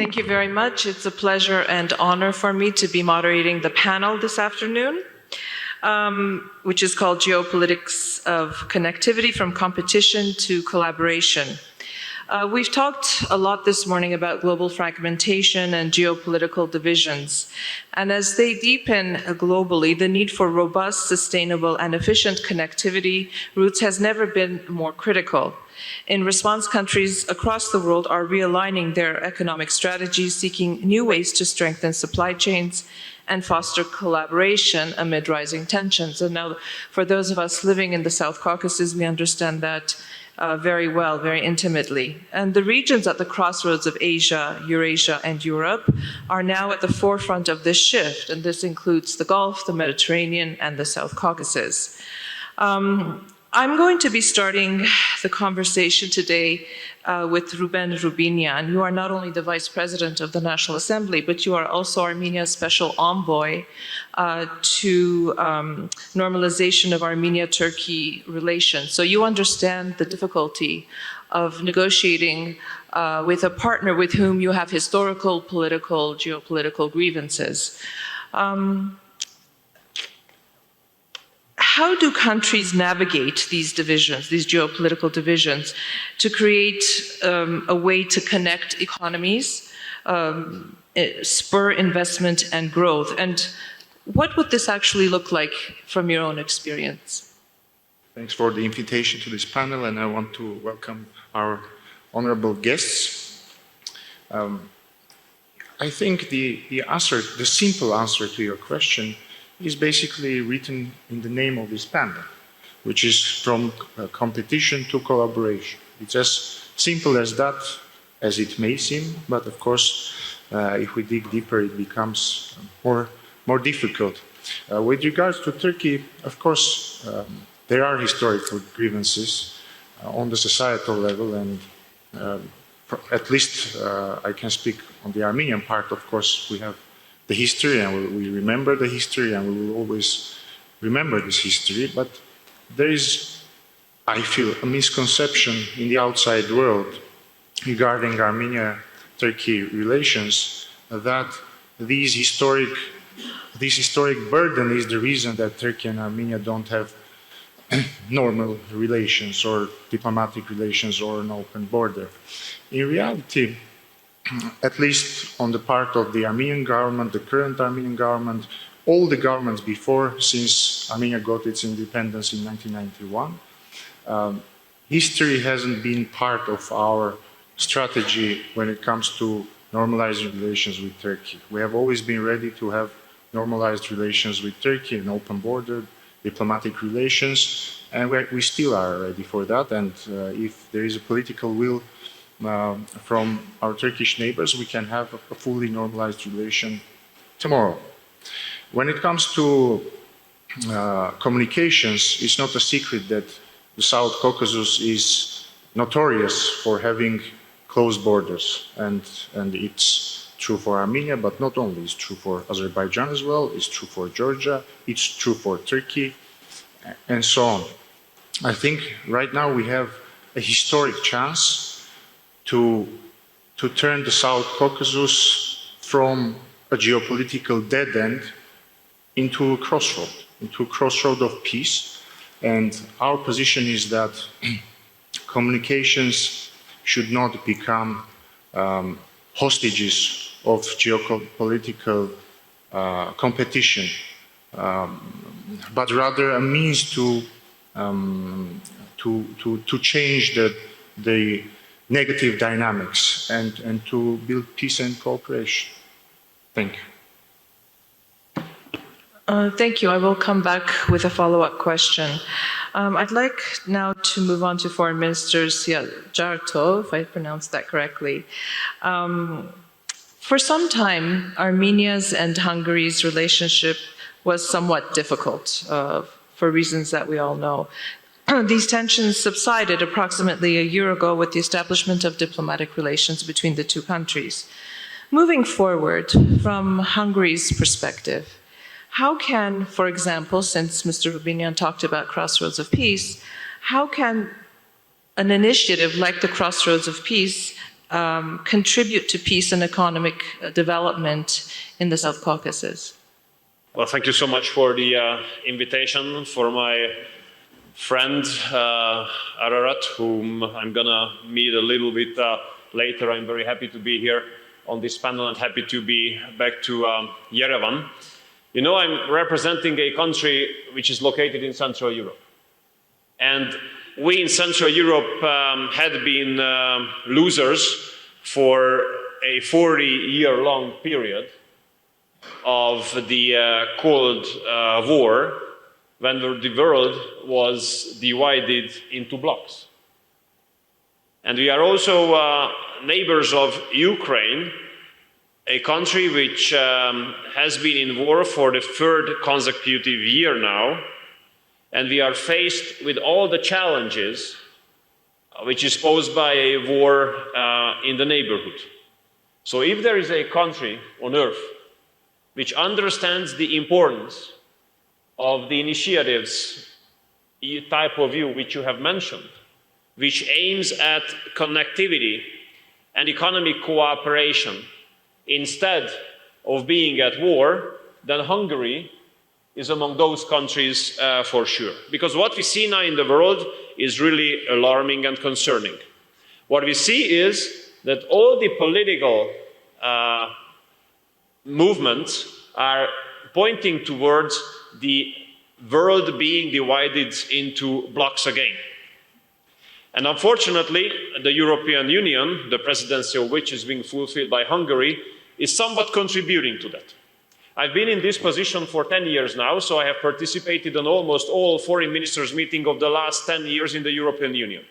Thank you very much. It's a pleasure and honor for me to be moderating the panel this afternoon, which is called Geopolitics of Connectivity, from Competition to Collaboration. We've talked a lot this morning about global fragmentation and geopolitical divisions. And as they deepen globally, the need for robust, sustainable, and efficient connectivity routes has never been more critical. In response, countries across the world are realigning their economic strategies, seeking new ways to strengthen supply chains and foster collaboration amid rising tensions. And now, for those of us living in the South Caucasus, we understand that very well, very intimately. And the regions at the crossroads of Asia, Eurasia, and Europe are now at the forefront of this shift, and this includes the Gulf, the Mediterranean, and the South Caucasus. I'm going to be starting the conversation today with Ruben Rubinian. You are not only the Vice President of the National Assembly, but you are also Armenia's Special Envoy to normalization of Armenia-Turkey relations. So you understand the difficulty of negotiating with a partner with whom you have historical, political, geopolitical grievances. How do countries navigate these divisions, these geopolitical divisions, to create a way to connect economies, spur investment and growth? And what would this actually look like from your own experience? Thanks for the invitation to this panel, and I want to welcome our honorable guests. I think the simple answer to your question is basically written in the name of this panel, which is from competition to collaboration. It's as simple as that, as it may seem, but of course, if we dig deeper, it becomes more difficult. With regards to Turkey, of course, there are historical grievances on the societal level, and at least I can speak on the Armenian part. Of course, we have the history, and we remember the history, and we will always remember this history. But there is, I feel, a misconception in the outside world regarding Armenia-Turkey relations that this historic burden is the reason that Turkey and Armenia don't have normal relations or diplomatic relations or an open border. In reality, at least on the part of the Armenian government, the current Armenian government, all the governments before, since Armenia got its independence in 1991, history hasn't been part of our strategy when it comes to normalizing relations with Turkey. We have always been ready to have normalized relations with Turkey, an open border, diplomatic relations, and we still are ready for that. And if there is a political will from our Turkish neighbors, we can have a fully normalized relation tomorrow. When it comes to communications, it's not a secret that the South Caucasus is notorious for having closed borders, and it's true for Armenia, but not only. It's true for Azerbaijan as well, it's true for Georgia, it's true for Turkey, and so on. I think right now we have a historic chance to turn the South Caucasus from a geopolitical dead end into a crossroad of peace. And our position is that communications should not become hostages of geopolitical competition, but rather a means to change the negative dynamics and to build peace and cooperation. Thank you. Thank you. I will come back with a follow-up question. I'd like now to move on to Foreign Minister Siyajarto, if I pronounced that correctly. For some time, Armenia's and Hungary's relationship was somewhat difficult for reasons that we all know. These tensions subsided approximately a year ago with the establishment of diplomatic relations between the two countries. Moving forward, from Hungary's perspective, how can, for example, since Mr. Rubinian talked about Crossroads of Peace, how can an initiative like the Crossroads of Peace contribute to peace and economic development in the South Caucasus? Well, thank you so much for the invitation. For my friend Ararat, whom I'm gonna meet a little bit later, I'm very happy to be here on this panel and happy to be back to Yerevan. You know, I'm representing a country which is located in Central Europe. And we in Central Europe had been losers for a 40-year-long period of the Cold War, when the world was divided into blocks. And we are also neighbors of Ukraine, a country which has been in war for the third consecutive year now, and we are faced with all the challenges which is posed by a war in the neighborhood. So if there is a country on earth which understands the importance of the initiatives type of view which you have mentioned, which aims at connectivity and economic cooperation instead of being at war, then Hungary is among those countries for sure. Because what we see now in the world is really alarming and concerning. What we see is that all the political movements are pointing towards the world being divided into blocks again. And unfortunately, the European Union, the presidency of which is being fulfilled by Hungary, is somewhat contributing to that. I've been in this position for 10 years now, so I have participated in almost all foreign ministers' meetings of the last 10 years in the European Union.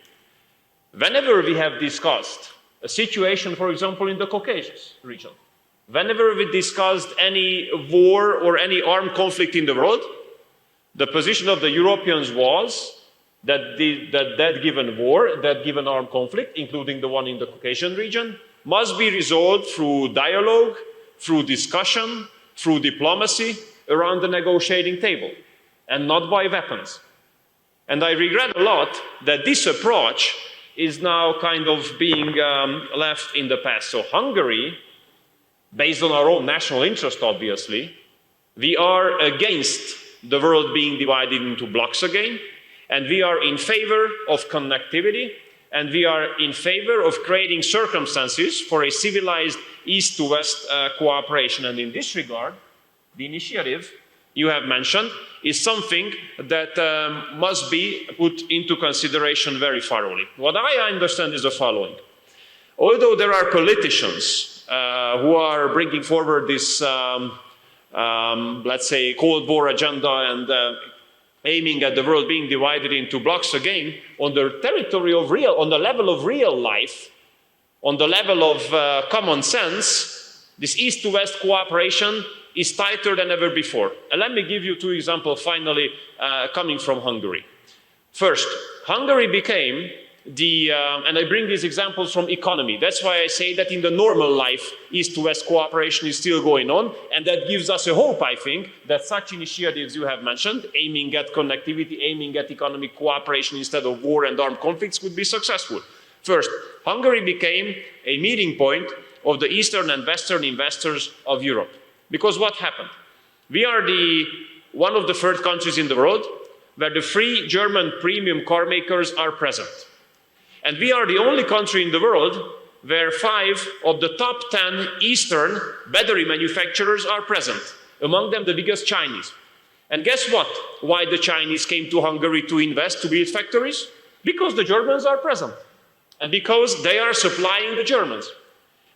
Whenever we have discussed a situation, for example, in the Caucasus region, whenever we discussed any war or any armed conflict in the world, the position of the Europeans was that that given war, that given armed conflict, including the one in the Caucasian region, must be resolved through dialogue, through discussion, through diplomacy around the negotiating table, and not by weapons. And I regret a lot that this approach is now kind of being left in the past. So Hungary, based on our own national interest, obviously, we are against the world being divided into blocks again, and we are in favor of connectivity, and we are in favor of creating circumstances for a civilized East-to-West cooperation. And in this regard, the initiative you have mentioned is something that must be put into consideration very thoroughly. What I understand is the following. Although there are politicians who are bringing forward this, let's say, Cold War agenda and aiming at the world being divided into blocks again, on the territory of on the level of real life, on the level of common sense, this East-to-West cooperation is tighter than ever before. And let me give you two examples finally coming from Hungary. First, Hungary became and I bring these examples from economy. That's why I say that in the normal life, East-to-West cooperation is still going on, and that gives us a hope, I think, that such initiatives you have mentioned, aiming at connectivity, aiming at economic cooperation instead of war and armed conflicts, could be successful. First, Hungary became a meeting point of the Eastern and Western investors of Europe. Because what happened? We are one of the third countries in the world where the three German premium car makers are present. And we are the only country in the world where 5 of the top 10 Eastern battery manufacturers are present, among them the biggest Chinese. And guess what? Why the Chinese came to Hungary to invest, to build factories? Because the Germans are present, and because they are supplying the Germans.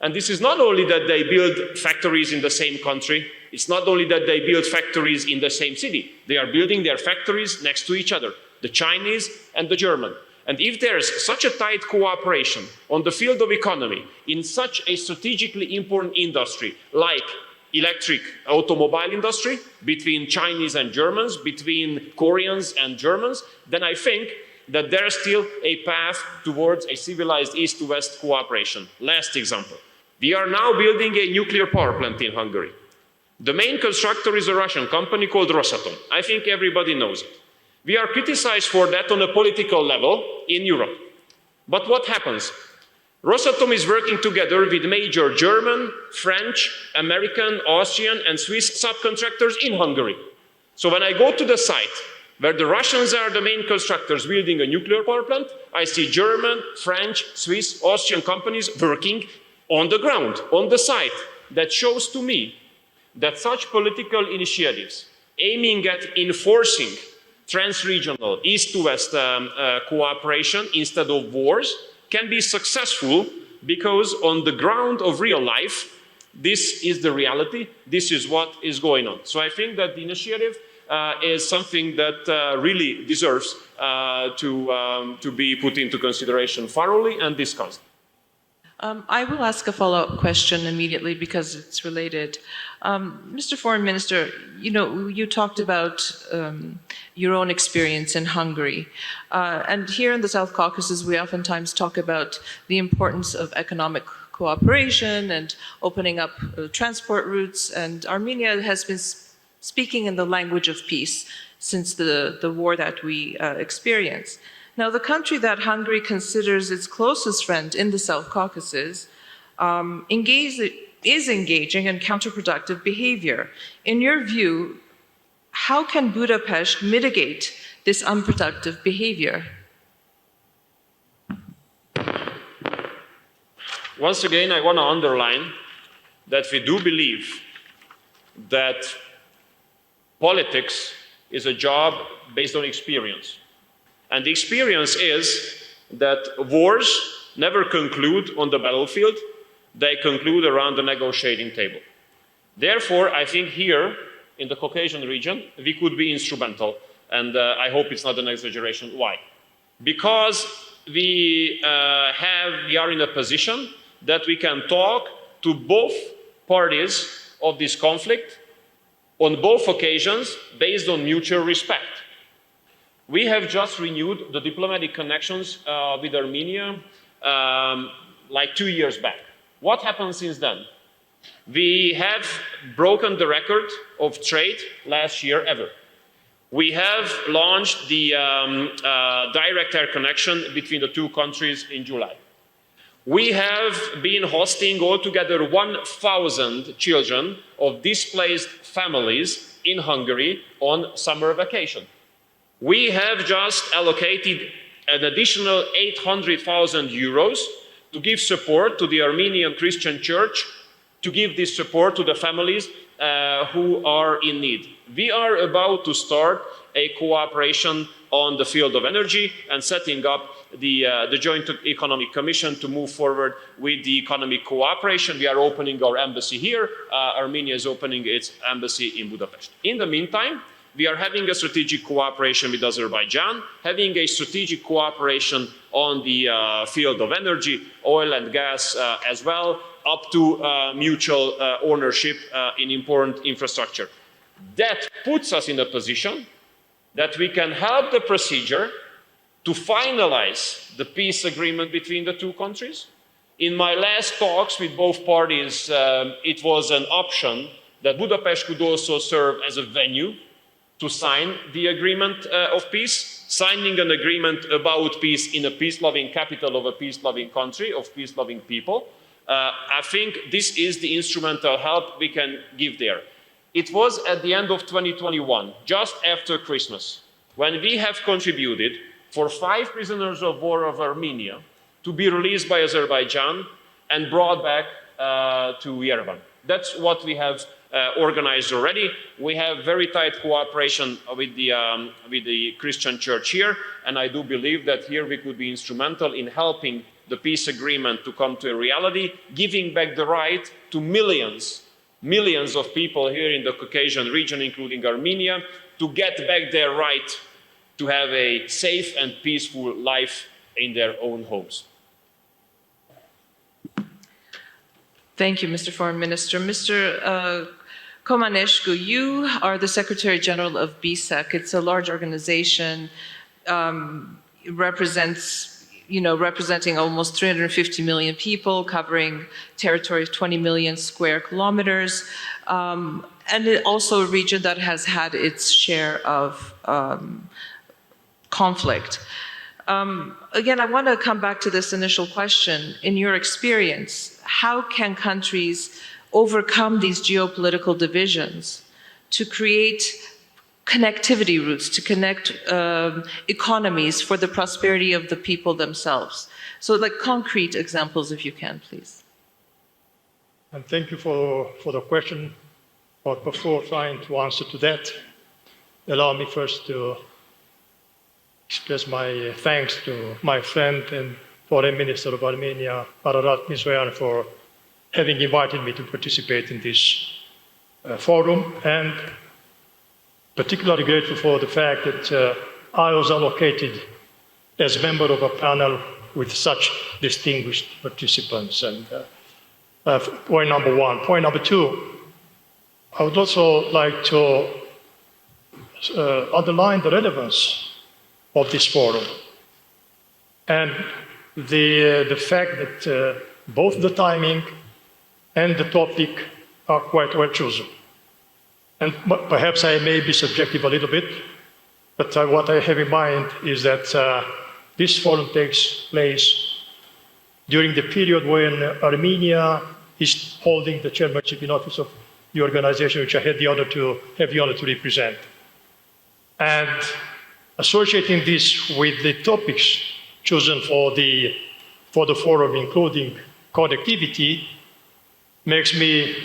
And this is not only that they build factories in the same country, it's not only that they build factories in the same city, they are building their factories next to each other, the Chinese and the German. And if there's such a tight cooperation on the field of economy in such a strategically important industry like electric automobile industry, between Chinese and Germans, between Koreans and Germans, then I think that there's still a path towards a civilized East-to-West cooperation. Last example. We are now building a nuclear power plant in Hungary. The main constructor is a Russian company called Rosatom. I think everybody knows it. We are criticized for that on a political level in Europe. But what happens? Rosatom is working together with major German, French, American, Austrian, and Swiss subcontractors in Hungary. So when I go to the site where the Russians are the main constructors building a nuclear power plant, I see German, French, Swiss, Austrian companies working on the ground, on the site. That shows to me that such political initiatives aiming at enforcing trans-regional east-to-west cooperation instead of wars can be successful because on the ground of real life, this is the reality, this is what is going on. So I think that the initiative is something that really deserves to be put into consideration thoroughly and discussed. I will ask a follow-up question immediately because it's related. Mr. Foreign Minister, you talked about your own experience in Hungary. And here in the South Caucasus, we oftentimes talk about the importance of economic cooperation and opening up transport routes. And Armenia has been speaking in the language of peace since the war that we experienced. Now, the country that Hungary considers its closest friend in the South Caucasus is engaging in counterproductive behavior. In your view, how can Budapest mitigate this unproductive behavior? Once again, I want to underline that we do believe that politics is a job based on experience. And the experience is that wars never conclude on the battlefield, they conclude around the negotiating table. Therefore, I think here in the Caucasian region, we could be instrumental, and I hope it's not an exaggeration. Why? Because we are in a position that we can talk to both parties of this conflict on both occasions based on mutual respect. We have just renewed the diplomatic connections with Armenia like 2 years back. What happened since then? We have broken the record of trade last year ever. We have launched the direct air connection between the two countries in July. We have been hosting altogether 1,000 children of displaced families in Hungary on summer vacation. We have just allocated an additional 800,000 euros to give support to the Armenian Christian Church, to give this support to the families who are in need. We are about to start a cooperation on the field of energy and setting up the Joint Economic Commission to move forward with the economic cooperation. We are opening our embassy here. Armenia is opening its embassy in Budapest. In the meantime, we are having a strategic cooperation with Azerbaijan, having a strategic cooperation on the field of energy, oil and gas as well, up to mutual ownership in important infrastructure. That puts us in a position that we can help the procedure to finalize the peace agreement between the two countries. In my last talks with both parties, it was an option that Budapest could also serve as a venue to sign the agreement of peace, signing an agreement about peace in a peace-loving capital of a peace-loving country, of peace-loving people. I think this is the instrumental help we can give there. It was at the end of 2021, just after Christmas, when we have contributed for 5 prisoners of war of Armenia to be released by Azerbaijan and brought back to Yerevan. That's what we have organized already. We have very tight cooperation with the Christian Church here, and I do believe that here we could be instrumental in helping the peace agreement to come to a reality, giving back the right to millions of people here in the Caucasian region, including Armenia, to get back their right to have a safe and peaceful life in their own homes. Thank you, Mr. Foreign Minister. Mr. Komanescu, you are the Secretary General of BSEC. It's a large organization, representing almost 350 million people, covering territory of 20 million square kilometers, and also a region that has had its share of conflict. Again, I want to come back to this initial question. In your experience, how can countries overcome these geopolitical divisions to create connectivity routes, to connect economies for the prosperity of the people themselves? So like concrete examples, if you can, please. And thank you for the question. But before trying to answer to that, allow me first to express my thanks to my friend and Foreign Minister of Armenia, Ararat Mirzoyan, for having invited me to participate in this forum, and particularly grateful for the fact that I was allocated as member of a panel with such distinguished participants. And point number one. Point number two, I would also like to underline the relevance of this forum and the fact that both the timing and the topic are quite well chosen. And perhaps I may be subjective a little bit, but what I have in mind is that this forum takes place during the period when Armenia is holding the chairmanship in office of the organization which I had the honor to represent. And associating this with the topics chosen for the forum, including connectivity, makes me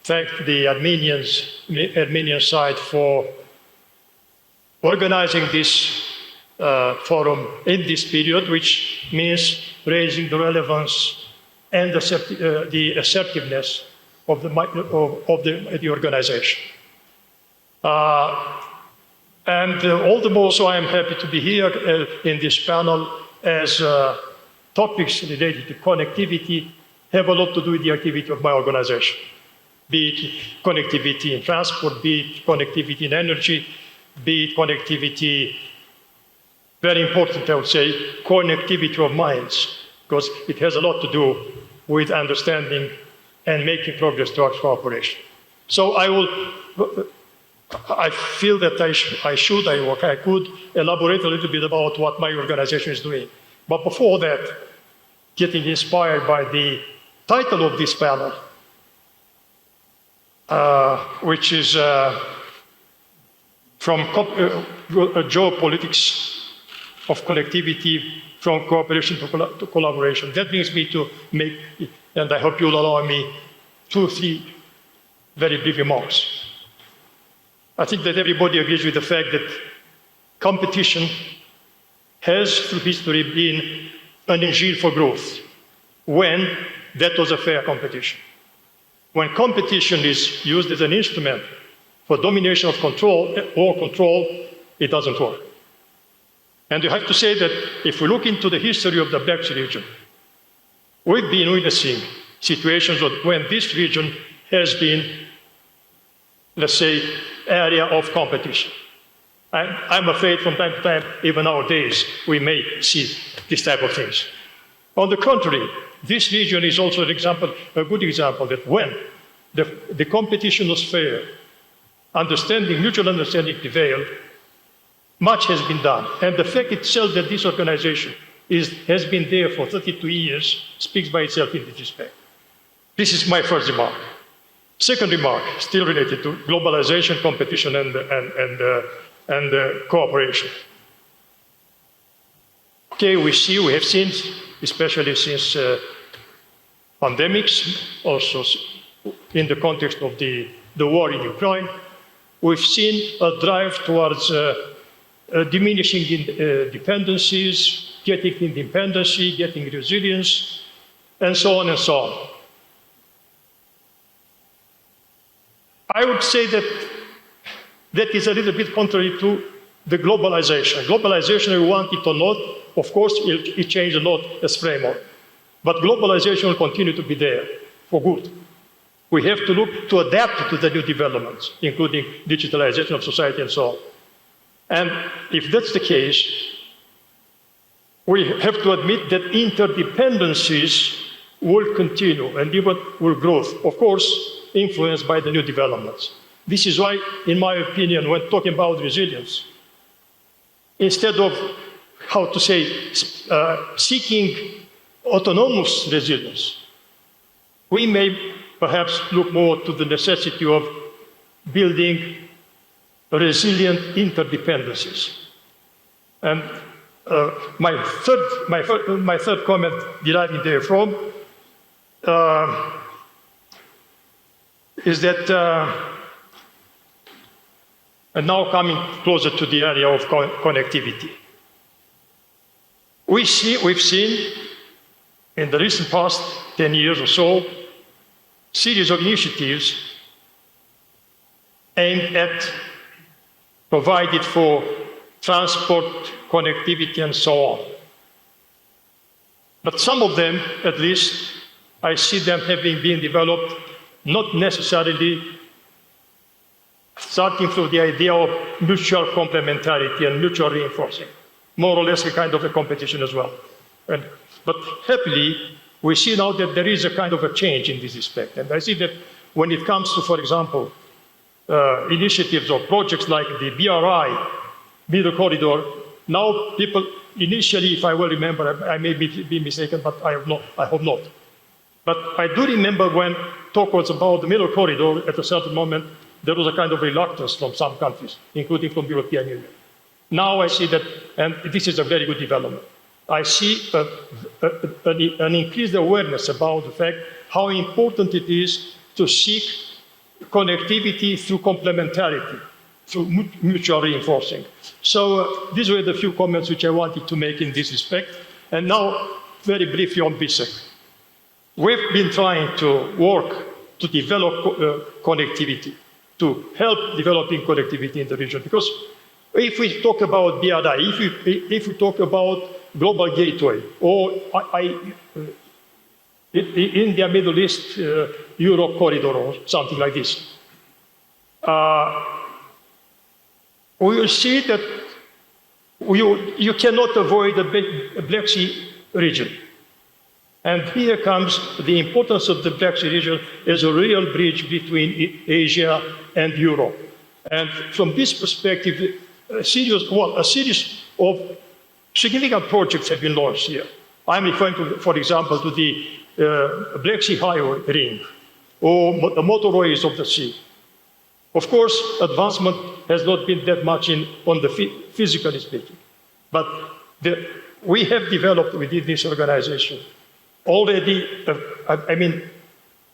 thank the Armenian side for organizing this forum in this period, which means raising the relevance and the assertiveness of the organization. And all the more so I am happy to be here in this panel, as topics related to connectivity have a lot to do with the activity of my organization. Be it connectivity in transport, be it connectivity in energy, be it connectivity, very important I would say, connectivity of minds, because it has a lot to do with understanding and making progress towards cooperation. So I feel that I could elaborate a little bit about what my organization is doing. But before that, getting inspired by the title of this panel, which is from Geopolitics of Connectivity, from cooperation to collaboration. That brings me to make, and I hope you'll allow me, 2 or 3 very brief remarks. I think that everybody agrees with the fact that competition has, through history, been an engine for growth when that was a fair competition. When competition is used as an instrument for domination of control, it doesn't work. And you have to say that if we look into the history of the Black Sea region, we've been witnessing situations when this region has been, let's say, area of competition. I'm afraid from time to time, even nowadays, we may see this type of things. On the contrary, this region is also an example, a good example, that when the competition was fair, mutual understanding prevailed, much has been done. And the fact itself that this organization has been there for 32 years speaks by itself in this respect. This is my first remark. Second remark, still related to globalization, competition, and cooperation. Okay, we have seen, especially since pandemics, also in the context of the war in Ukraine, we've seen a drive towards diminishing dependencies, getting independency, getting resilience, and so on and so on. I would say that that is a little bit contrary to the globalization. Globalization, we want it or not, of course, it changed a lot as framework. But globalization will continue to be there for good. We have to look to adapt to the new developments, including digitalization of society and so on. And if that's the case, we have to admit that interdependencies will continue and even will grow, of course, influenced by the new developments. This is why, in my opinion, when talking about resilience, instead of how to say, seeking autonomous resilience, we may perhaps look more to the necessity of building resilient interdependencies. And my third comment deriving therefrom is that, and now coming closer to the area of connectivity. We've seen in the recent past 10 years or so, series of initiatives aimed at providing for transport, connectivity, and so on. But some of them, at least, I see them having been developed not necessarily starting from the idea of mutual complementarity and mutual reinforcing, more or less a kind of a competition as well. But happily, we see now that there is a kind of a change in this respect. And I see that when it comes to, for example, initiatives or projects like the BRI, Middle Corridor, now people initially, if I well remember, I may be mistaken, but I hope not. But I do remember when talk was about the Middle Corridor, at a certain moment, there was a kind of reluctance from some countries, including from the European Union. Now I see that, and this is a very good development. I see an increased awareness about the fact how important it is to seek connectivity through complementarity, through mutual reinforcing. So these were the few comments which I wanted to make in this respect. And now, very briefly on BISEC. We've been trying to work to develop connectivity, to help developing connectivity in the region. Because if we talk about BRI, if we talk about Global Gateway, or India, Middle East, Europe corridor, or something like this, we will see that you cannot avoid the Black Sea region. And here comes the importance of the Black Sea region as a real bridge between Asia and Europe. And from this perspective, a series of significant projects have been launched here. I'm referring to, for example, to the Black Sea Highway Ring, or the motorways of the sea. Of course, advancement has not been that much on the physically speaking, but we have developed within this organization already,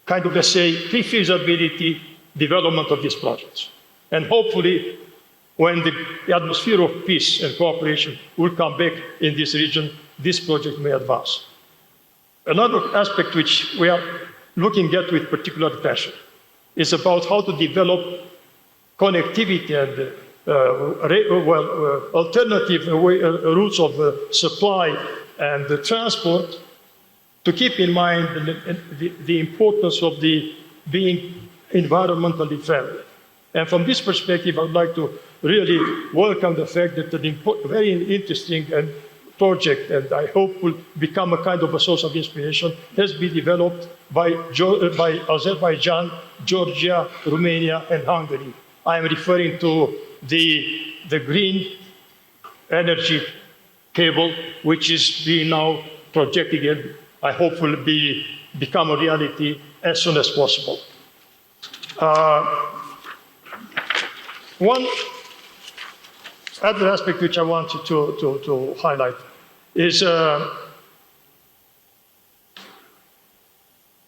kind of, let's say, pre-feasibility development of these projects. And hopefully, when the atmosphere of peace and cooperation will come back in this region, this project may advance. Another aspect which we are looking at with particular attention is about how to develop connectivity and alternative routes of supply and transport, to keep in mind the importance of being environmentally friendly. And from this perspective, I would like to really welcome the fact that a very interesting project, and I hope will become a kind of a source of inspiration, has been developed by Azerbaijan, Georgia, Romania, and Hungary. I am referring to the green energy cable, which is being now projected and I hope will become a reality as soon as possible. One other aspect which I wanted to highlight is that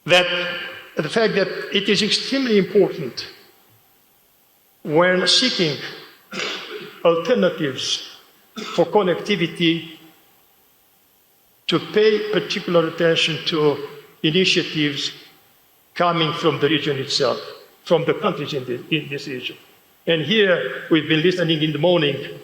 the fact that it is extremely important when seeking alternatives for connectivity to pay particular attention to initiatives coming from the region itself, from the countries in this region. And here we've been listening in the morning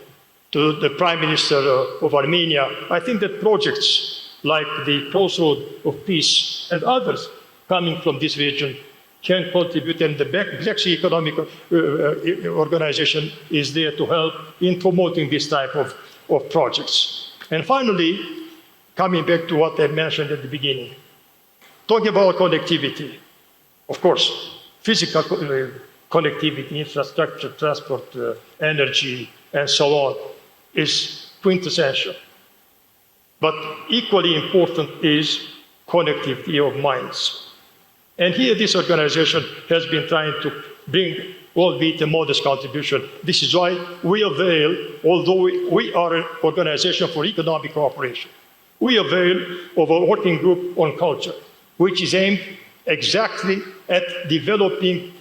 to the Prime Minister of Armenia. I think that projects like the Crossroads of Peace and others coming from this region can contribute, and the Black Sea Economic Organization is there to help in promoting this type of projects. And finally, coming back to what I mentioned at the beginning, talking about connectivity, of course, physical connectivity, infrastructure, transport, energy, and so on, is quintessential. But equally important is connectivity of minds. And here this organization has been trying to bring, albeit a modest contribution. This is why we avail, although we are an organization for economic cooperation, we avail of a working group on culture, which is aimed exactly at developing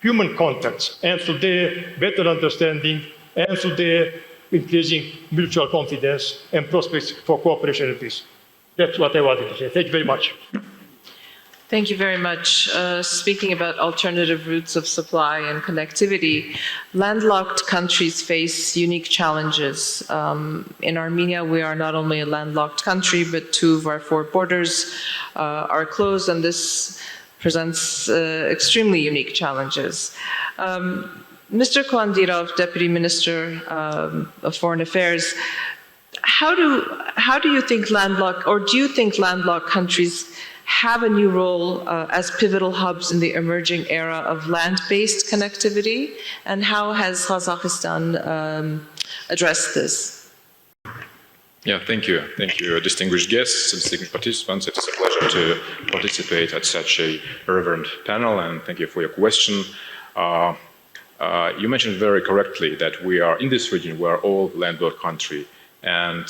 human contacts and through their better understanding and through their increasing mutual confidence and prospects for cooperation and peace. That's what I wanted to say. Thank you very much. Thank you very much. Speaking about alternative routes of supply and connectivity, landlocked countries face unique challenges. In Armenia, we are not only a landlocked country, but 2 of our 4 borders are closed, and this presents extremely unique challenges. Mr. Kvandirov, Deputy Minister of Foreign Affairs, how do you think landlocked, or do you think landlocked countries have a new role as pivotal hubs in the emerging era of land-based connectivity, and how has Kazakhstan addressed this? Yeah, thank you. Thank you, distinguished guests, distinguished participants. It is a pleasure to participate at such a relevant panel, and thank you for your question. You mentioned very correctly that we are in this region, we are all landlocked country, and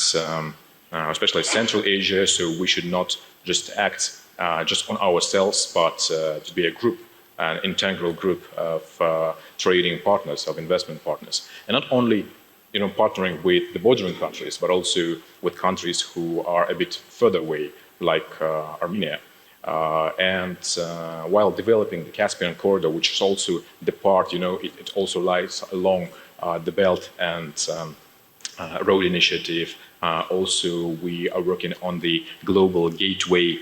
especially Central Asia, so we should not just act just on ourselves, but to be a group, an integral group of trading partners, of investment partners, and not only partnering with the bordering countries, but also with countries who are a bit further away, like Armenia. And while developing the Caspian corridor, which is also the part, it also lies along the Belt and Road Initiative. Also, we are working on the Global Gateway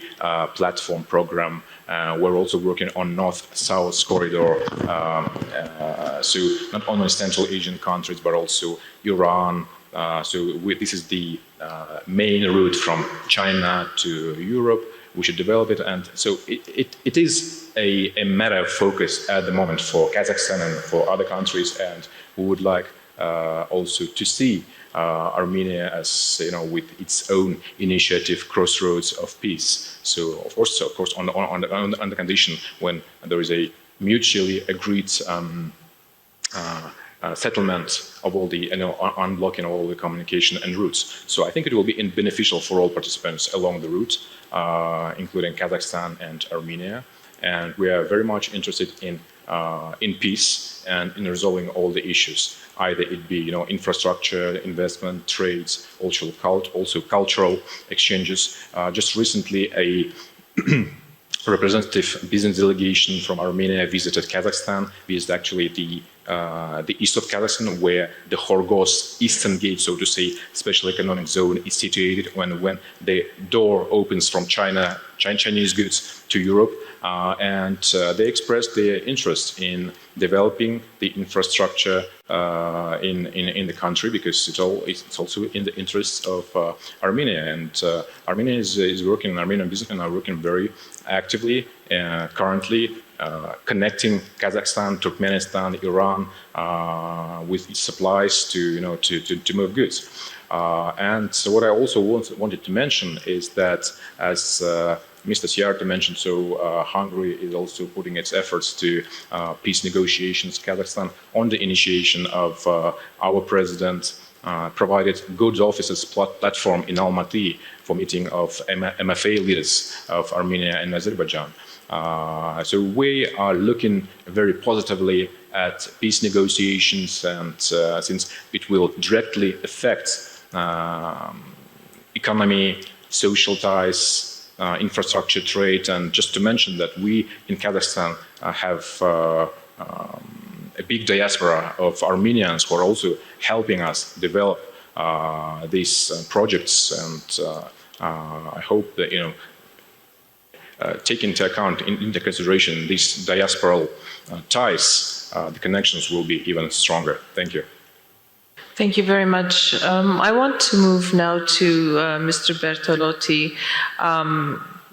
Platform Program. We're also working on North-South Corridor. So not only Central Asian countries, but also Iran. This is the main route from China to Europe. We should develop it. And so it is a matter of focus at the moment for Kazakhstan and for other countries. And we would like also to see Armenia as, with its own initiative, Crossroads of Peace. So of course, on the condition when there is a mutually agreed settlement of all the, unblocking all the communication and routes. So I think it will be beneficial for all participants along the route, including Kazakhstan and Armenia. And we are very much interested in peace and in resolving all the issues, either it be infrastructure, investment, trades, also cultural exchanges. Just recently, a representative business delegation from Armenia visited Kazakhstan, visited actually the east of Kazakhstan, where the Horgoz Eastern Gate, so to say, special economic zone is situated. When the door opens from Chinese goods to Europe, and they expressed their interest in developing the infrastructure in the country, because it's also in the interests of Armenia. And Armenia is working, Armenian businessmen are working very actively currently, connecting Kazakhstan, Turkmenistan, Iran with its supplies to move goods. And so what I also wanted to mention is that, as Mr. Siarto mentioned, so Hungary is also putting its efforts to peace negotiations. Kazakhstan, on the initiation of our president, provided goods offices platform in Almaty for meeting of MFA leaders of Armenia and Azerbaijan. So we are looking very positively at peace negotiations, and since it will directly affect economy, social ties, infrastructure, trade, and just to mention that we in Kazakhstan have a big diaspora of Armenians who are also helping us develop these projects, and I hope that take into account into consideration these diasporal ties, the connections will be even stronger. Thank you. Thank you very much. I want to move now to Mr. Bertolotti.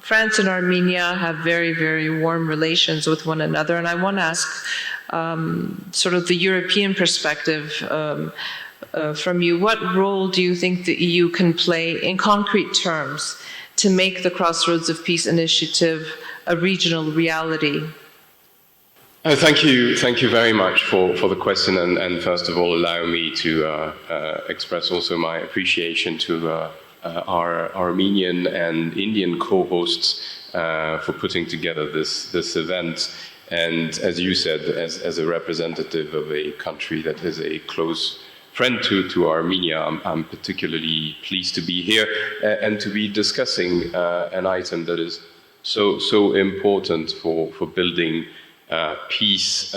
France and Armenia have very, very warm relations with one another, and I want to ask sort of the European perspective. from you. What role do you think the EU can play in concrete terms to make the Crossroads of Peace initiative a regional reality? Thank you very much for the question, and first of all, allow me to express also my appreciation to our Armenian and Indian co-hosts for putting together this event. And as you said, as a representative of a country that is a close friend to Armenia, I'm particularly pleased to be here and to be discussing an item that is so important for building peace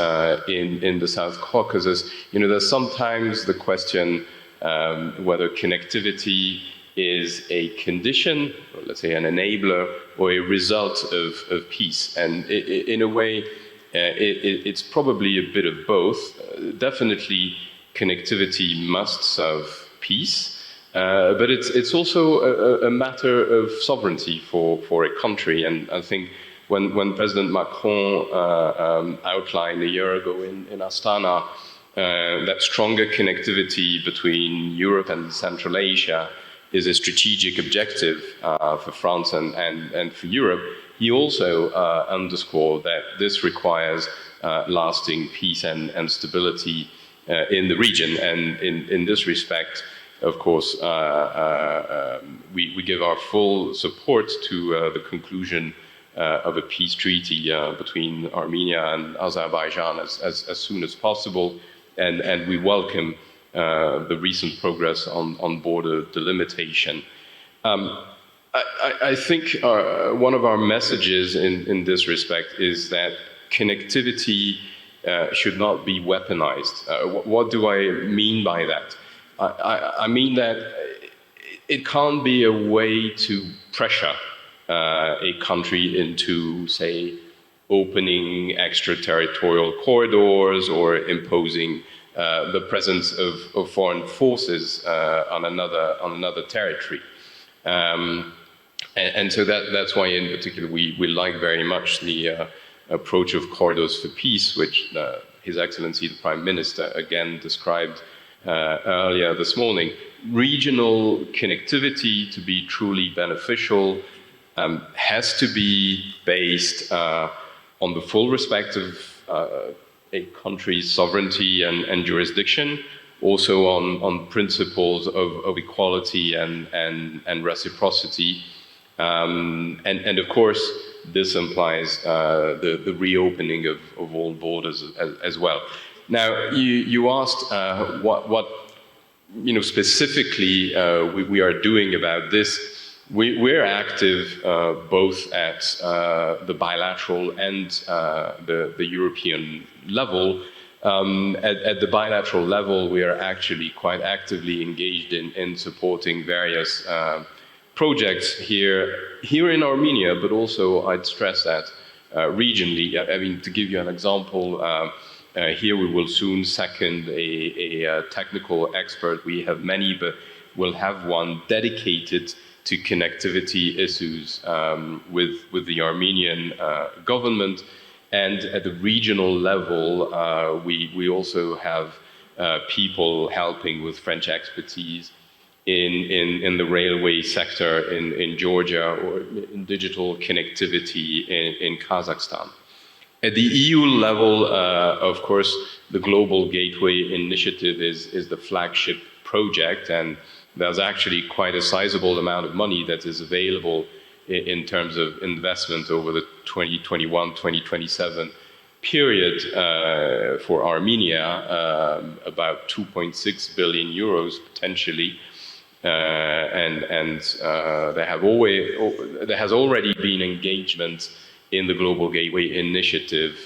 in the South Caucasus. You know, there's sometimes the question whether connectivity is a condition, or let's say an enabler, or a result of peace. And in a way, it's probably a bit of both. Definitely, connectivity must serve peace, but it's also a matter of sovereignty for a country. And I think when President Macron outlined a year ago in Astana that stronger connectivity between Europe and Central Asia is a strategic objective for France and for Europe, he also underscored that this requires lasting peace and stability in the region. And in this respect, of course, we give our full support to the conclusion of a peace treaty between Armenia and Azerbaijan as soon as possible, and we welcome the recent progress on border delimitation. I think one of our messages in this respect is that connectivity should not be weaponized. What do I mean by that? I mean that it can't be a way to pressure a country into, say, opening extraterritorial corridors or imposing the presence of foreign forces on another territory. And so that's why, in particular, we like very much the approach of corridors for peace, which His Excellency the Prime Minister again described earlier this morning. Regional connectivity, to be truly beneficial, has to be based on the full respect of a country's sovereignty and jurisdiction, also on principles of equality and reciprocity. And of course, this implies the reopening of all borders as well. Now, you asked what specifically we are doing about this. We're active both at the bilateral and the European level. At the bilateral level, we are actually quite actively engaged in supporting various projects here in Armenia, but also I'd stress that regionally. I mean, to give you an example, here we will soon second a technical expert. We have many, but we'll have one dedicated to connectivity issues with the Armenian government. And at the regional level, we also have people helping with French expertise in the railway sector in Georgia, or in digital connectivity in Kazakhstan. At the EU level, of course, the Global Gateway Initiative is the flagship project, and there's actually quite a sizable amount of money that is available in terms of investment over the 2021-2027 period for Armenia, about 2.6 billion euros potentially. And there has already been engagement in the Global Gateway Initiative,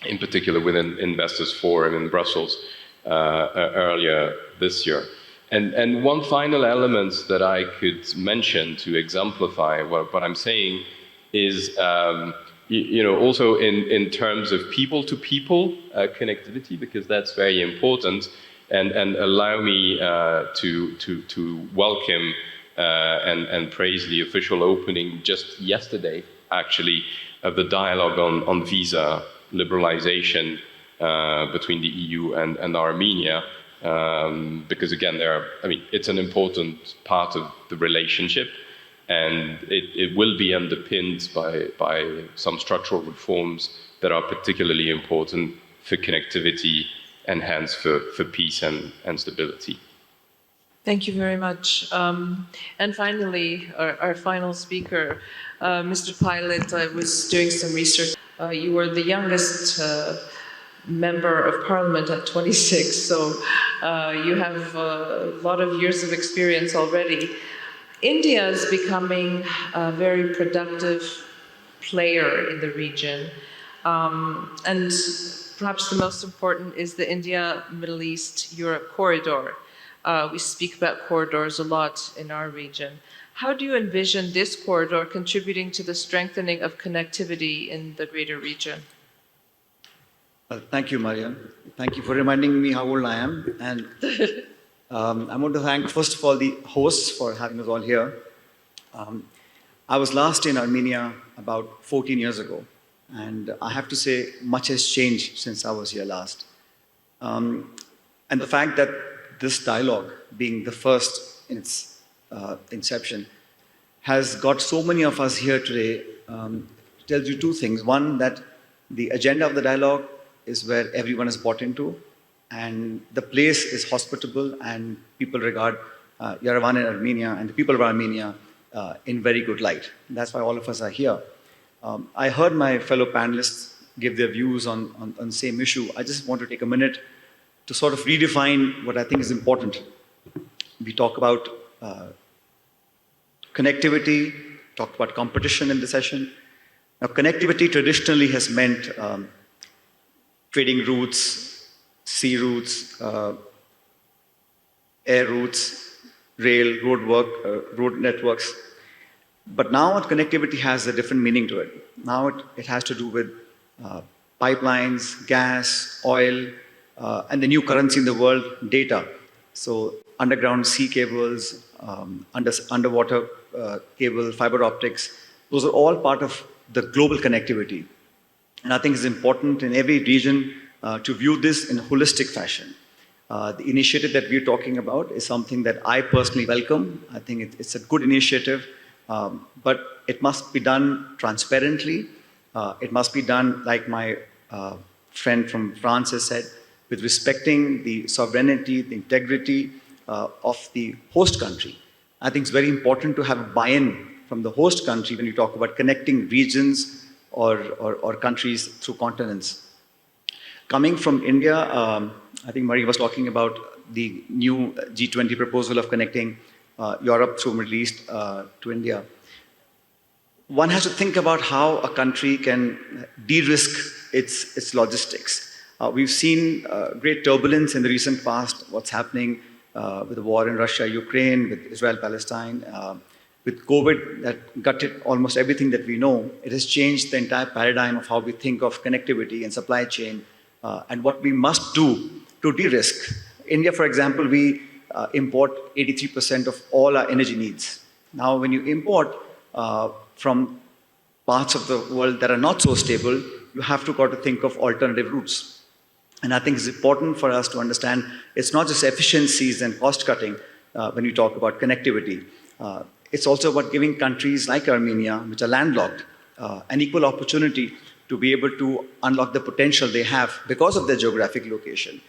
in particular with an investors forum in Brussels earlier this year. And one final element that I could mention to exemplify what I'm saying is, also in terms of people-to-people connectivity, because that's very important. And allow me to welcome and praise the official opening just yesterday, actually, of the dialogue on visa liberalization between the EU and Armenia. Because again, it's an important part of the relationship, and it will be underpinned by some structural reforms that are particularly important for connectivity and hence for peace and stability. Thank you very much. And finally, our final speaker, Mr. Pilot, I was doing some research. You were the youngest member of parliament at 26, so you have a lot of years of experience already. India is becoming a very productive player in the region, and perhaps the most important is the India-Middle East-Europe corridor. We speak about corridors a lot in our region. How do you envision this corridor contributing to the strengthening of connectivity in the greater region? Thank you, Mariam. Thank you for reminding me how old I am. And I want to thank, first of all, the hosts for having us all here. I was last in Armenia about 14 years ago. And I have to say, much has changed since I was here last. And the fact that this dialogue, being the first in its inception, has got so many of us here today, tells you two things. One, that the agenda of the dialogue is where everyone is bought into, and the place is hospitable, and people regard Yerevan and Armenia and the people of Armenia in very good light. And that's why all of us are here. I heard my fellow panelists give their views on the same issue. I just want to take a minute to sort of redefine what I think is important. We talk about connectivity, talked about competition in the session. Now, connectivity traditionally has meant trading routes, sea routes, air routes, rail, road networks. But now connectivity has a different meaning to it. Now it has to do with pipelines, gas, oil, and the new currency in the world, data. So underground sea cables, underwater cable, fiber optics, those are all part of the global connectivity. And I think it's important in every region to view this in a holistic fashion. The initiative that we're talking about is something that I personally welcome. I think it's a good initiative, but it must be done transparently. It must be done, like my friend from France has said, with respecting the sovereignty, the integrity of the host country. I think it's very important to have a buy-in from the host country when you talk about connecting regions or countries through continents. Coming from India, I think Marie was talking about the new G20 proposal of connecting Europe through Middle East to India. One has to think about how a country can de-risk its logistics. We've seen great turbulence in the recent past, what's happening with the war in Russia, Ukraine, with Israel, Palestine, with COVID that gutted almost everything that we know. It has changed the entire paradigm of how we think of connectivity and supply chain and what we must do to de-risk. India, for example, we import 83% of all our energy needs. Now, when you import from parts of the world that are not so stable, you have to think of alternative routes. And I think it's important for us to understand it's not just efficiencies and cost cutting when you talk about connectivity. It's also about giving countries like Armenia, which are landlocked, an equal opportunity to be able to unlock the potential they have because of their geographic location.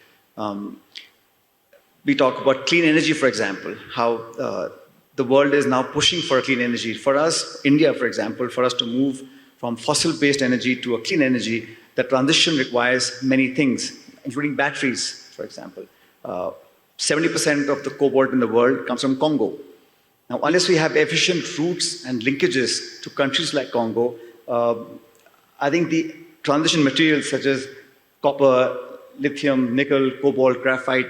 We talk about clean energy, for example, how the world is now pushing for clean energy. For us, India, for example, for us to move from fossil-based energy to a clean energy, the transition requires many things, including batteries, for example. 70% of the cobalt in the world comes from Congo. Now, unless we have efficient routes and linkages to countries like Congo, I think the transition materials such as copper, lithium, nickel, cobalt, graphite,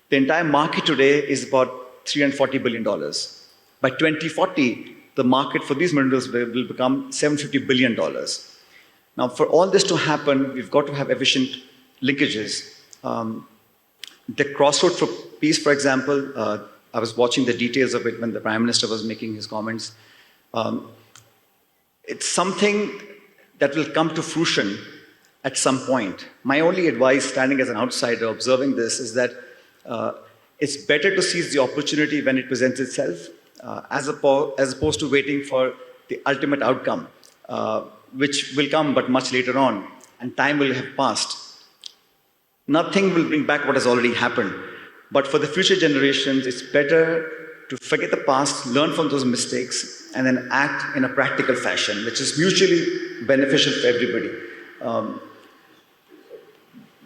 the entire market today is about $340 billion. By 2040, the market for these minerals will become $750 billion. Now, for all this to happen, we've got to have efficient linkages. The Crossroads of Peace, for example, I was watching the details of it when the Prime Minister was making his comments. It's something that will come to fruition at some point. My only advice, standing as an outsider observing this, is that It's better to seize the opportunity when it presents itself, as opposed to waiting for the ultimate outcome, which will come but much later on, and time will have passed. Nothing will bring back what has already happened. But for the future generations, it's better to forget the past, learn from those mistakes, and then act in a practical fashion, which is mutually beneficial for everybody.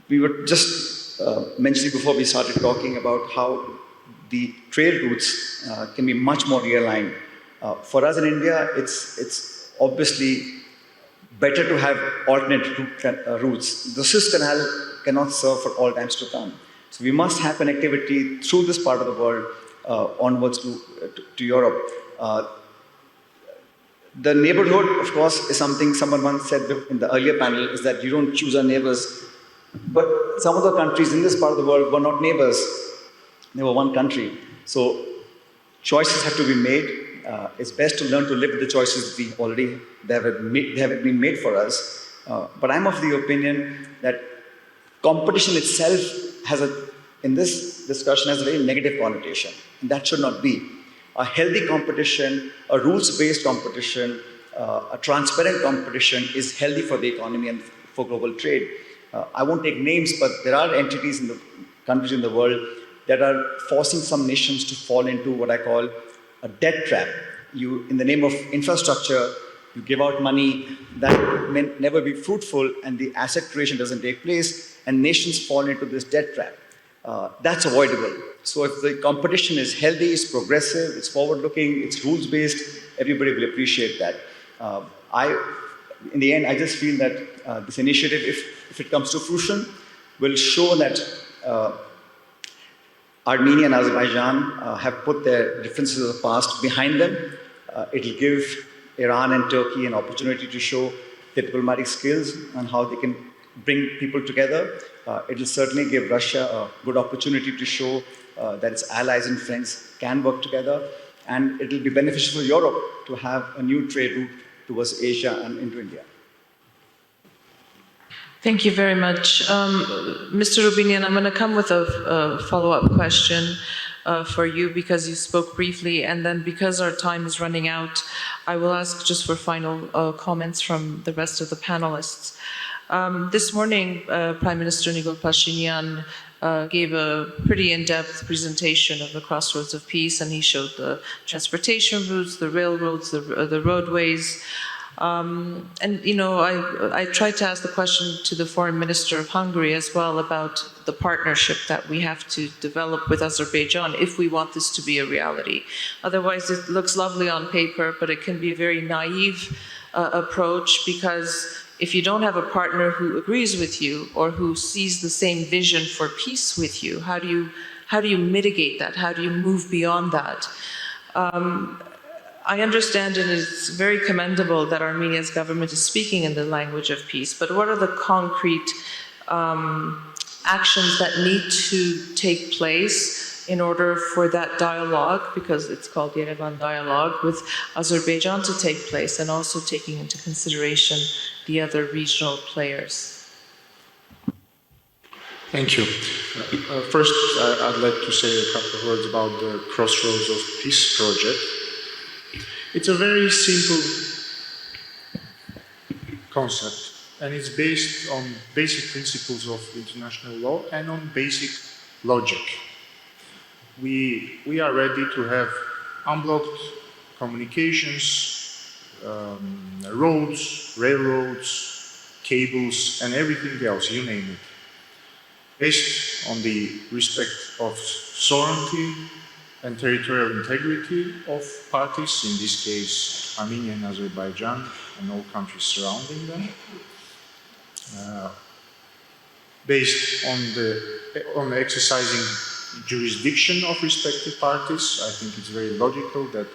We were just mentioning before we started talking about how the trade routes can be much more realigned. For us in India, it's obviously better to have alternate routes. The Suez Canal cannot serve for all times to come. So we must have connectivity through this part of the world onwards to Europe. The neighborhood, of course, is something someone once said in the earlier panel, is that you don't choose our neighbors. But some of the countries in this part of the world were not neighbors. They were one country. So choices have to be made. It's best to learn to live with the choices they have been made for us. But I'm of the opinion that competition itself in this discussion has a very negative connotation. And that should not be. A healthy competition, a rules-based competition, a transparent competition is healthy for the economy and for global trade. I won't take names, but there are entities in the countries in the world that are forcing some nations to fall into what I call a debt trap. In the name of infrastructure, you give out money that may never be fruitful, and the asset creation doesn't take place, and nations fall into this debt trap. That's avoidable. So if the competition is healthy, it's progressive, it's forward-looking, it's rules-based, everybody will appreciate that. In the end, I just feel that this initiative, if it comes to fruition, will show that Armenia and Azerbaijan have put their differences of the past behind them. It'll give Iran and Turkey an opportunity to show their diplomatic skills and how they can bring people together. It'll certainly give Russia a good opportunity to show that its allies and friends can work together. And it'll be beneficial for Europe to have a new trade route towards Asia and into India. Thank you very much. Mr. Rubinian, I'm going to come with a follow-up question for you because you spoke briefly, and then because our time is running out, I will ask just for final comments from the rest of the panelists. This morning, Prime Minister Nikol Pashinyan gave a pretty in-depth presentation of the Crossroads of Peace, and he showed the transportation routes, the railroads, the roadways. And, you know, I tried to ask the question to the Foreign Minister of Hungary as well about the partnership that we have to develop with Azerbaijan if we want this to be a reality. Otherwise, it looks lovely on paper, but it can be a very naive approach, because if you don't have a partner who agrees with you or who sees the same vision for peace with you, how do you mitigate that? How do you move beyond that? I understand, and it's very commendable that Armenia's government is speaking in the language of peace, but what are the concrete actions that need to take place in order for that dialogue, because it's called Yerevan dialogue, with Azerbaijan to take place, and also taking into consideration the other regional players? Thank you. First, I'd like to say a couple of words about the Crossroads of Peace project. It's a very simple concept, and it's based on basic principles of international law and on basic logic. We are ready to have unblocked communications, roads, railroads, cables, and everything else, you name it, based on the respect of sovereignty and territorial integrity of parties, in this case Armenia and Azerbaijan and all countries surrounding them, based on exercising jurisdiction of respective parties. I think it's very logical that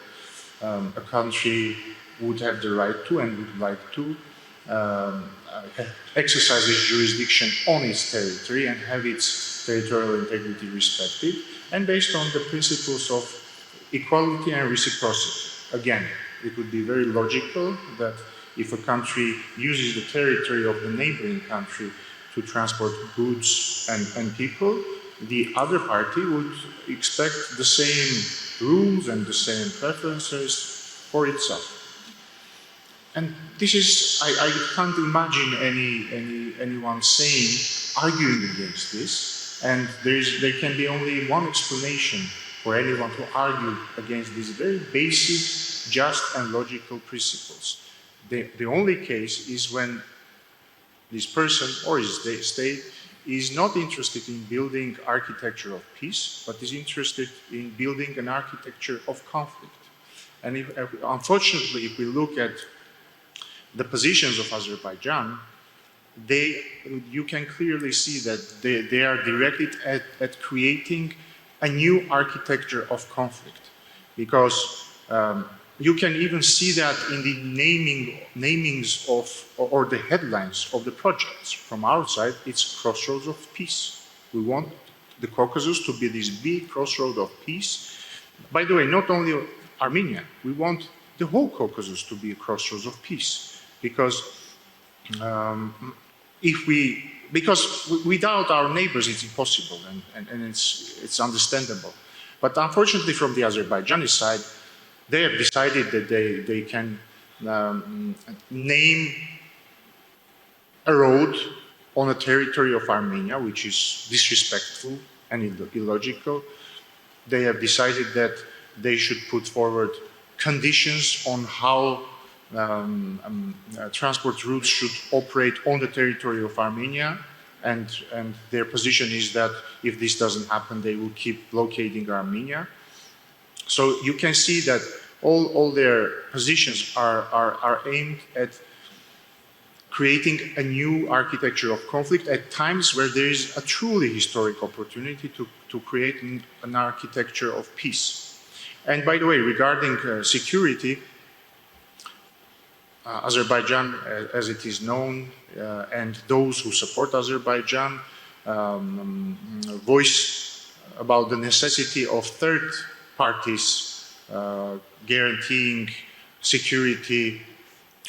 a country would have the right to and would like to exercise its jurisdiction on its territory and have its territorial integrity respected, and based on the principles of equality and reciprocity. Again, it would be very logical that if a country uses the territory of the neighboring country to transport goods and people, the other party would expect the same rules and the same preferences for itself. And this is, I can't imagine anyone arguing against this, and there can be only one explanation for anyone to argue against these very basic, just and logical principles. The only case is when this person or his state is not interested in building architecture of peace, but is interested in building an architecture of conflict. And unfortunately, if we look at the positions of Azerbaijan, you can clearly see that they are directed at creating a new architecture of conflict, because you can even see that in the namings of, or the headlines of the projects. From our side, it's Crossroads of Peace. We want the Caucasus to be this big crossroad of peace. By the way, not only Armenia, we want the whole Caucasus to be a crossroads of peace, because without our neighbors it's impossible, and it's understandable. But unfortunately, from the Azerbaijani side, they have decided that they can name a road on a territory of Armenia, which is disrespectful and illogical. They have decided that they should put forward conditions on how transport routes should operate on the territory of Armenia, and their position is that if this doesn't happen, they will keep blockading Armenia. So you can see that all their positions are aimed at creating a new architecture of conflict at times where there is a truly historic opportunity to create an architecture of peace. And by the way, regarding security, Azerbaijan, as it is known, and those who support Azerbaijan voice about the necessity of third parties guaranteeing security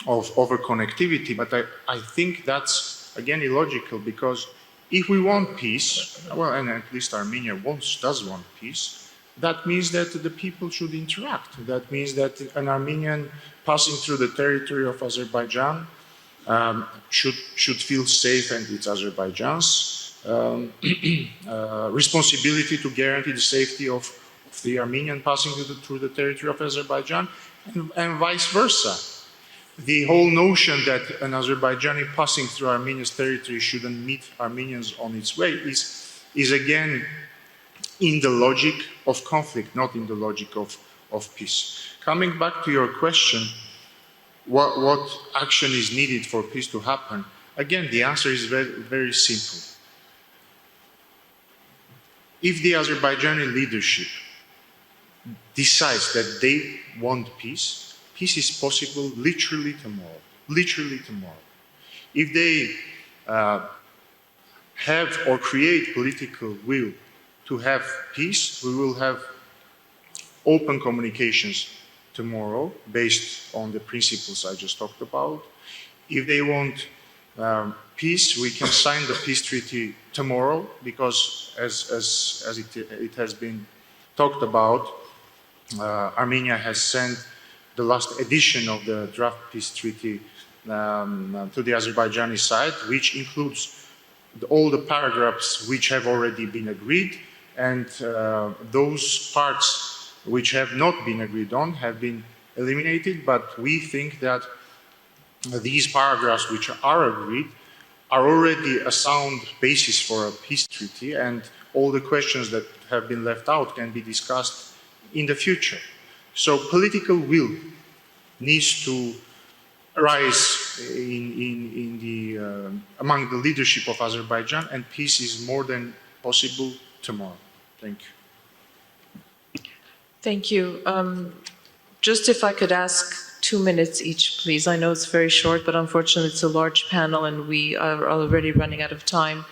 over connectivity. But I think that's, again, illogical, because if we want peace, well, and at least Armenia does want peace, that means that the people should interact. That means that an Armenian passing through the territory of Azerbaijan should feel safe, and it's Azerbaijan's responsibility to guarantee the safety of the Armenian passing through the territory of Azerbaijan, and vice versa. The whole notion that an Azerbaijani passing through Armenia's territory shouldn't meet Armenians on its way is again in the logic of conflict, not in the logic of peace. Coming back to your question, what action is needed for peace to happen? Again, the answer is very, very simple. If the Azerbaijani leadership decides that they want peace, peace is possible literally tomorrow. Literally tomorrow. If they have or create political will to have peace, we will have open communications tomorrow based on the principles I just talked about. If they want peace, we can sign the peace treaty tomorrow, because as it has been talked about, Armenia has sent the last edition of the draft peace treaty to the Azerbaijani side, which includes all the paragraphs which have already been agreed, and those parts which have not been agreed on have been eliminated. But we think that these paragraphs which are agreed are already a sound basis for a peace treaty, and all the questions that have been left out can be discussed in the future. So political will needs to rise among the leadership of Azerbaijan, and peace is more than possible tomorrow. Thank you. Thank you. Just if I could ask 2 minutes each, please. I know it's very short, but unfortunately it's a large panel and we are already running out of time.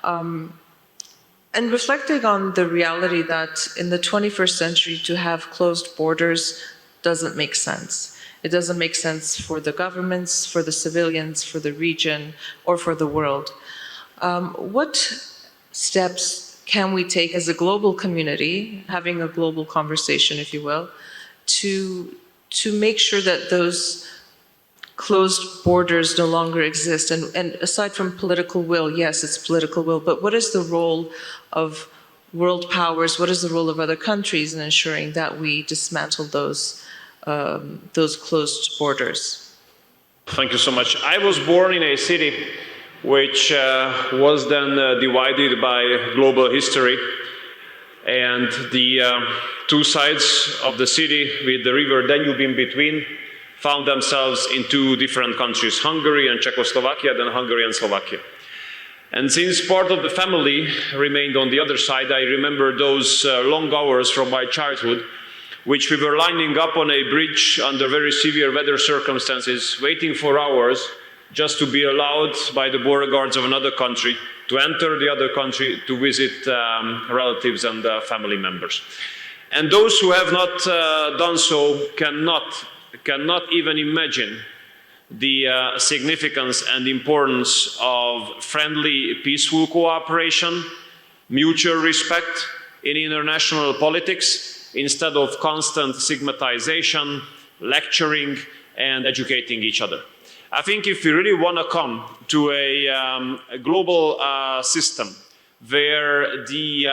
And reflecting on the reality that in the 21st century to have closed borders doesn't make sense. It doesn't make sense for the governments, for the civilians, for the region, or for the world. What steps can we take as a global community, having a global conversation, if you will, to make sure that those closed borders no longer exist? And aside from political will, yes, it's political will, but what is the role of world powers? What is the role of other countries in ensuring that we dismantle those closed borders? Thank you so much. I was born in a city which was then divided by global history, and the two sides of the city with the river Danube in between found themselves in two different countries, Hungary and Czechoslovakia, then Hungary and Slovakia. And since part of the family remained on the other side, I remember those long hours from my childhood, which we were lining up on a bridge under very severe weather circumstances, waiting for hours just to be allowed by the border guards of another country to enter the other country to visit relatives and family members. And those who have not done so cannot even imagine the significance and importance of friendly, peaceful cooperation, mutual respect in international politics, instead of constant stigmatization, lecturing, and educating each other. I think if we really want to come to a global system where the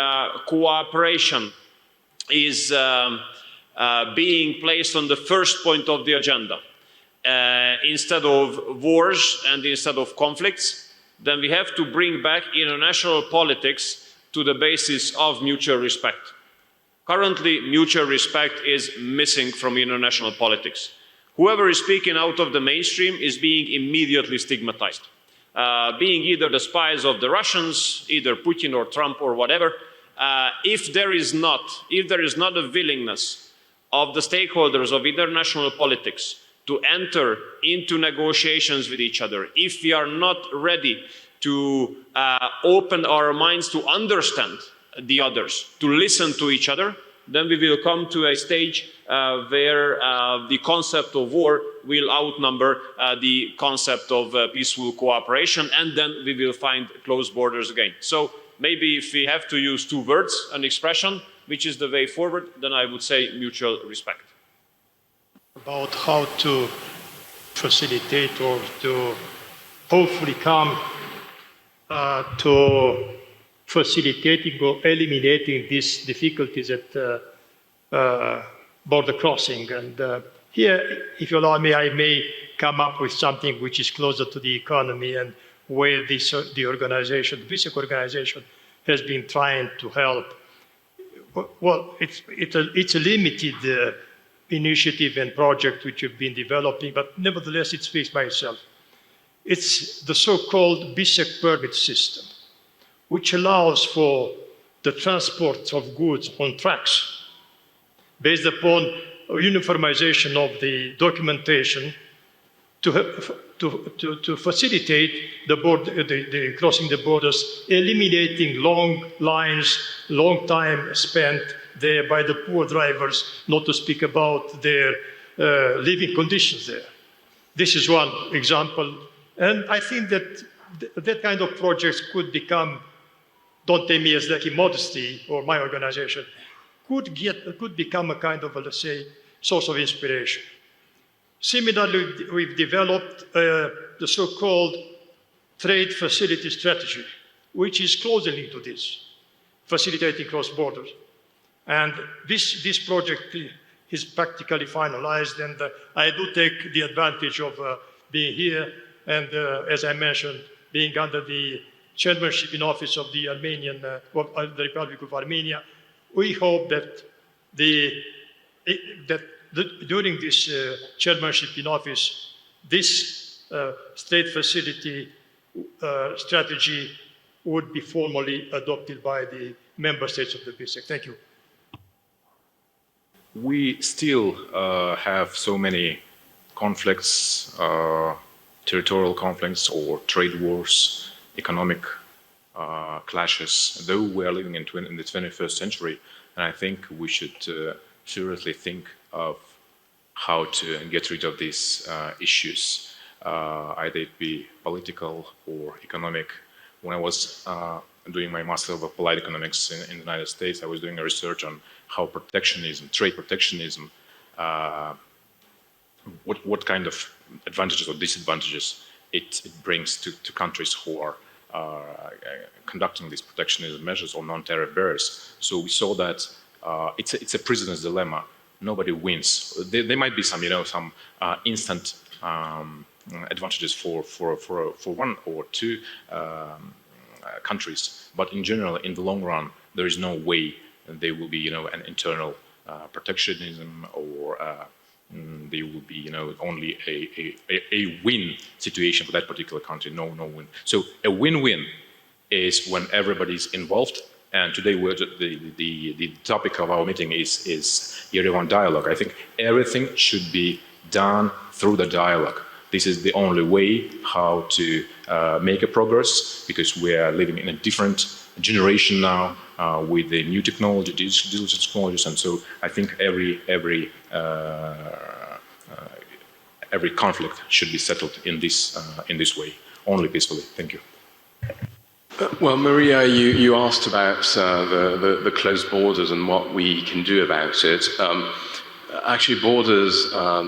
cooperation is being placed on the first point of the agenda, instead of wars and instead of conflicts, then we have to bring back international politics to the basis of mutual respect. Currently, mutual respect is missing from international politics. Whoever is speaking out of the mainstream is being immediately stigmatized, being either the spies of the Russians, either Putin or Trump or whatever. If there is not a willingness of the stakeholders of international politics to enter into negotiations with each other, if we are not ready to open our minds to understand the others, to listen to each other, then we will come to a stage where the concept of war will outnumber the concept of peaceful cooperation, and then we will find closed borders again. So maybe if we have to use two words, an expression, which is the way forward, then I would say mutual respect. About how to facilitate or to hopefully come to facilitating or eliminating these difficulties at border crossing. And here, if you allow me, I may come up with something which is closer to the economy and where the organization, the basic organization, has been trying to help. Well, it's a limited initiative and project which have been developing, but nevertheless, it speaks by itself. It's the so-called BISEC permit system, which allows for the transport of goods on tracks based upon uniformization of the documentation to facilitate the crossing the borders, eliminating long lines, long time spent there by the poor drivers, not to speak about their living conditions there. This is one example. And I think that that kind of projects could become, don't take me as lacking modesty or my organization, could become a kind of, let's say, source of inspiration. Similarly, we've developed the so-called trade facility strategy, which is closely linked to this, facilitating cross borders. And this project is practically finalized, and I do take the advantage of being here and, as I mentioned, being under the chairmanship in office of the the Republic of Armenia. We hope that during this chairmanship in office, this state facility strategy would be formally adopted by the member states of the BISEC. Thank you. We still have so many conflicts, territorial conflicts or trade wars, economic clashes, though we are living in the 21st century. And I think we should seriously think of how to get rid of these issues, either it be political or economic when I was doing my Master of Applied Economics in the United States, I was doing a research on how protectionism, trade protectionism, what kind of advantages or disadvantages it brings to countries who are conducting these protectionism measures or non-tariff barriers. So we saw that it's a prisoner's dilemma. Nobody wins. There might be some, some instant advantages for one or two countries, but in general, in the long run, there is no way there will be, an internal protectionism or there will be, only a win situation for that particular country. No win. So a win-win is when everybody's involved. And today, the topic of our meeting is Yerevan dialogue. I think everything should be done through the dialogue. This is the only way how to make a progress, because we are living in a different generation now with the new technology, digital technologies, and so I think every conflict should be settled in this way, only peacefully. Thank you. Well, Maria, you asked about the closed borders and what we can do about it. Actually, borders are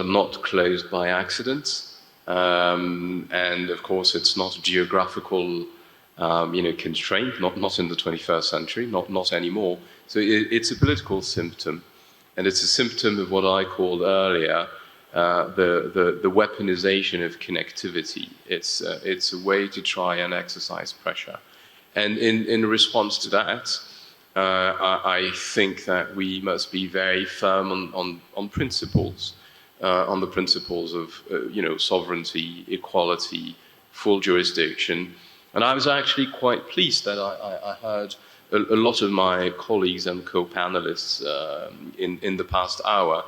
not closed by accident, and of course, it's not a geographical, constraint. Not in the 21st century. Not anymore. So it's a political symptom, and it's a symptom of what I called earlier the weaponization of connectivity. It's a way to try and exercise pressure, and in response to that, I think that we must be very firm on principles, on the principles of sovereignty, equality, full jurisdiction. And I was actually quite pleased that I heard a lot of my colleagues and co-panelists in the past hour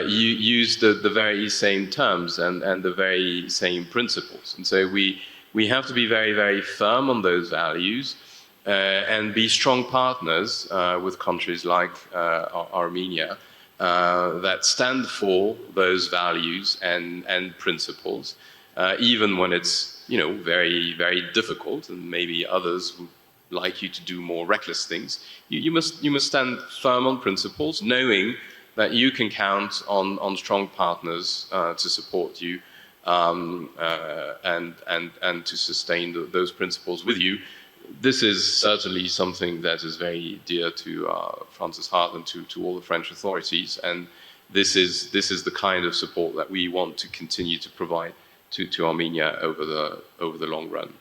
use the very same terms and the very same principles. And so we have to be very, very firm on those values and be strong partners with countries like Armenia that stand for those values and principles, even when it's very, very difficult, and maybe others would like you to do more reckless things. You must stand firm on principles, knowing that you can count on strong partners to support you and to sustain those principles with you. This is certainly something that is very dear to France's heart and to all the French authorities, and this is the kind of support that we want to continue to provide to Armenia over the long run.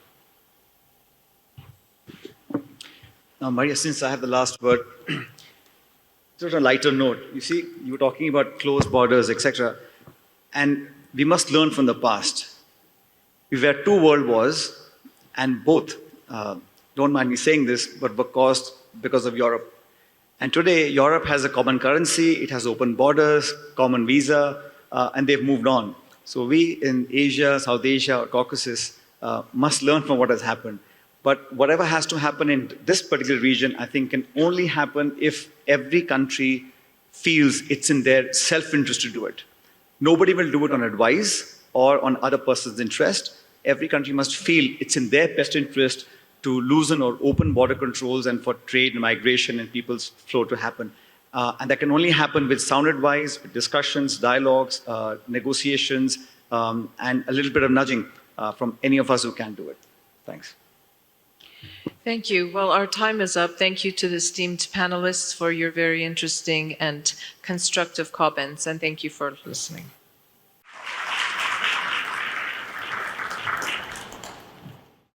Now, Maria, since I have the last word, sort of a lighter note. You see, you were talking about closed borders, etc., and we must learn from the past. We've had 2 world wars, and both, don't mind me saying this, but were caused because of Europe. And today, Europe has a common currency, it has open borders, common visa, and they've moved on. So we in Asia, South Asia, or Caucasus must learn from what has happened. But whatever has to happen in this particular region, I think can only happen if every country feels it's in their self-interest to do it. Nobody will do it on advice or on other person's interest. Every country must feel it's in their best interest to loosen or open border controls and for trade and migration and people's flow to happen. And that can only happen with sound advice, with discussions, dialogues, negotiations, and a little bit of nudging from any of us who can do it. Thanks. Thank you. Well, our time is up. Thank you to the esteemed panelists for your very interesting and constructive comments, and thank you for listening.